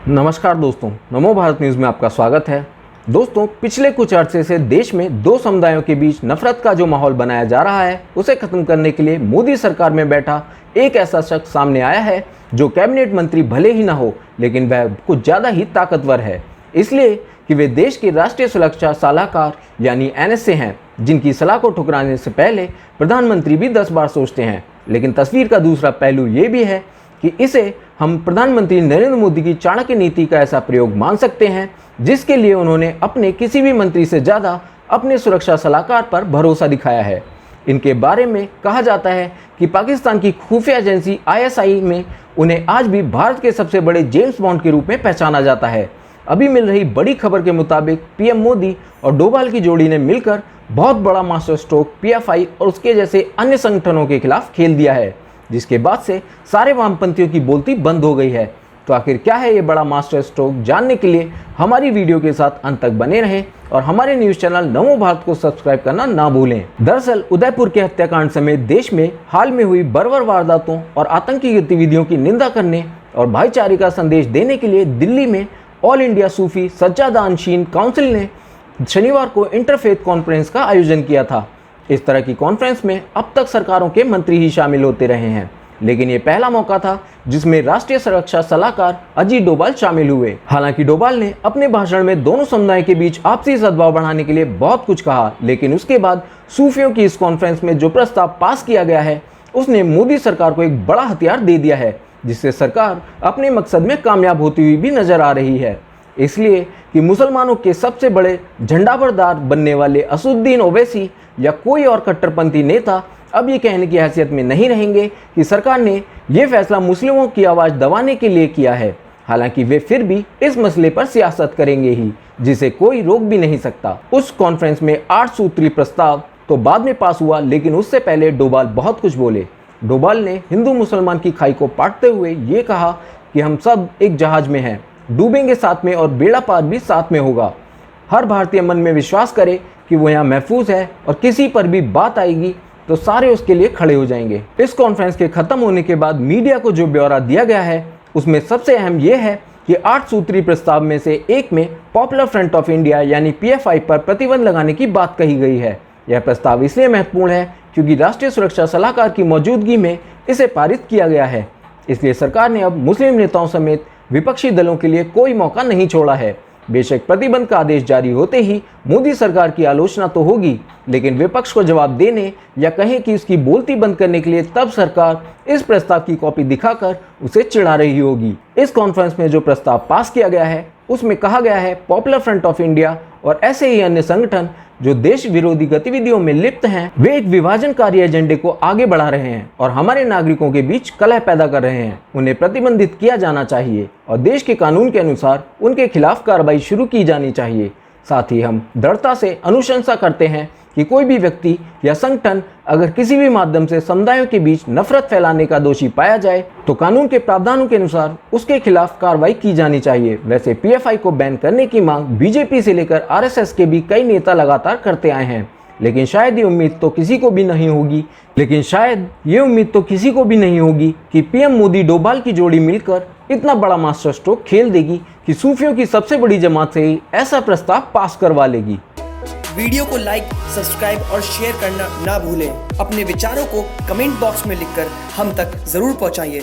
नमस्कार दोस्तों, नमो भारत न्यूज़ में आपका स्वागत है। दोस्तों, पिछले कुछ अरसे से देश में दो समुदायों के बीच नफरत का जो माहौल बनाया जा रहा है उसे खत्म करने के लिए मोदी सरकार में बैठा एक ऐसा शख्स सामने आया है जो कैबिनेट मंत्री भले ही ना हो, लेकिन वह कुछ ज़्यादा ही ताकतवर है, इसलिए कि वे देश की राष्ट्रीय सुरक्षा सलाहकार यानी NSA हैं, जिनकी सलाह को ठुकराने से पहले प्रधानमंत्री भी 10 बार सोचते हैं। लेकिन तस्वीर का दूसरा पहलू ये भी है कि इसे हम प्रधानमंत्री नरेंद्र मोदी की चाणक्य नीति का ऐसा प्रयोग मान सकते हैं जिसके लिए उन्होंने अपने किसी भी मंत्री से ज़्यादा अपने सुरक्षा सलाहकार पर भरोसा दिखाया है। इनके बारे में कहा जाता है कि पाकिस्तान की खुफिया एजेंसी ISI में उन्हें आज भी भारत के सबसे बड़े जेम्स बॉन्ड के रूप में पहचाना जाता है। अभी मिल रही बड़ी खबर के मुताबिक PM मोदी और डोभाल की जोड़ी ने मिलकर बहुत बड़ा मास्टर स्ट्रोक PFI और उसके जैसे अन्य संगठनों के खिलाफ खेल दिया है, जिसके बाद से सारे वामपंथियों की बोलती बंद हो गई है। तो आखिर क्या है ये बड़ा मास्टर स्ट्रोक, जानने के लिए हमारी वीडियो के साथ अंत तक बने रहें और हमारे न्यूज़ चैनल नमो भारत को सब्सक्राइब करना ना भूलें। दरअसल उदयपुर के हत्याकांड समेत देश में हाल में हुई बर्बर वारदातों और आतंकी गतिविधियों की निंदा करने और भाईचारे का संदेश देने के लिए दिल्ली में ऑल इंडिया सूफी सज्जादानशीन काउंसिल ने शनिवार को इंटरफेथ कॉन्फ्रेंस का आयोजन किया था। इस तरह की कॉन्फ्रेंस में अब तक सरकारों के मंत्री ही शामिल होते रहे हैं, लेकिन ये पहला मौका था जिसमें राष्ट्रीय सुरक्षा सलाहकार अजीत डोभाल शामिल हुए। हालांकि डोभाल ने अपने भाषण में दोनों समुदाय के बीच आपसी सद्भाव बढ़ाने के लिए बहुत कुछ कहा, लेकिन उसके बाद सूफियों की इस कॉन्फ्रेंस में जो प्रस्ताव पास किया गया है उसने मोदी सरकार को एक बड़ा हथियार दे दिया है, जिससे सरकार अपने मकसद में कामयाब होती हुई भी नजर आ रही है। इसलिए कि मुसलमानों के सबसे बड़े झंडाबरदार बनने वाले असदुद्दीन ओवैसी या कोई और कट्टरपंथी नेता अब ये कहने की हैसियत में नहीं रहेंगे कि सरकार ने ये फैसला मुस्लिमों की आवाज़ दबाने के लिए किया है। हालांकि वे फिर भी इस मसले पर सियासत करेंगे ही, जिसे कोई रोक भी नहीं सकता। उस कॉन्फ्रेंस में 8 सूत्री प्रस्ताव तो बाद में पास हुआ, लेकिन उससे पहले डोभाल बहुत कुछ बोले। डोभाल ने हिंदू मुसलमान की खाई को पाटते हुए ये कहा कि हम सब एक जहाज में हैं, डूबेंगे साथ में और बेड़ा पार भी साथ में होगा। हर भारतीय मन में विश्वास करे कि वो यहाँ महफूज है और किसी पर भी बात आएगी तो सारे उसके लिए खड़े हो जाएंगे। इस कॉन्फ्रेंस के खत्म होने के बाद मीडिया को जो ब्यौरा दिया गया है उसमें सबसे अहम यह है कि 8 सूत्री प्रस्ताव में से एक में पॉपुलर फ्रंट ऑफ इंडिया यानी PFI पर प्रतिबंध लगाने की बात कही गई है। यह प्रस्ताव इसलिए महत्वपूर्ण है क्योंकि राष्ट्रीय सुरक्षा सलाहकार की मौजूदगी में इसे पारित किया गया है। इसलिए सरकार ने अब मुस्लिम नेताओं समेत विपक्षी दलों के लिए कोई मौका नहीं छोड़ा है। बेशक प्रतिबंध का आदेश जारी होते ही मोदी सरकार की आलोचना तो होगी, लेकिन विपक्ष को जवाब देने या कहें कि उसकी बोलती बंद करने के लिए तब सरकार इस प्रस्ताव की कॉपी दिखाकर उसे चिढ़ा रही होगी। इस कॉन्फ्रेंस में जो प्रस्ताव पास किया गया है उसमें कहा गया है पॉपुलर फ्रंट ऑफ इंडिया और ऐसे ही अन्य संगठन जो देश विरोधी गतिविधियों में लिप्त हैं, वे एक विभाजनकारी एजेंडे को आगे बढ़ा रहे हैं और हमारे नागरिकों के बीच कलह पैदा कर रहे हैं। उन्हें प्रतिबंधित किया जाना चाहिए और देश के कानून के अनुसार उनके खिलाफ कार्रवाई शुरू की जानी चाहिए। साथ ही हम दृढ़ता से अनुशंसा करते हैं कि कोई भी व्यक्ति या संगठन अगर किसी भी माध्यम से समुदायों के बीच नफरत फैलाने का दोषी पाया जाए तो कानून के प्रावधानों के अनुसार उसके खिलाफ कार्रवाई की जानी चाहिए। वैसे PFI को बैन करने की मांग BJP से लेकर RSS के भी कई नेता लगातार करते आए हैं, लेकिन शायद ये उम्मीद तो किसी को भी नहीं होगी कि PM मोदी डोभाल की जोड़ी मिलकर इतना बड़ा मास्टर स्ट्रोक खेल देगी कि सूफियों की सबसे बड़ी जमात से ही ऐसा प्रस्ताव पास करवा लेगी। वीडियो को लाइक, सब्सक्राइब और शेयर करना ना भूलें। अपने विचारों को कमेंट बॉक्स में लिखकर हम तक जरूर पहुंचाइए।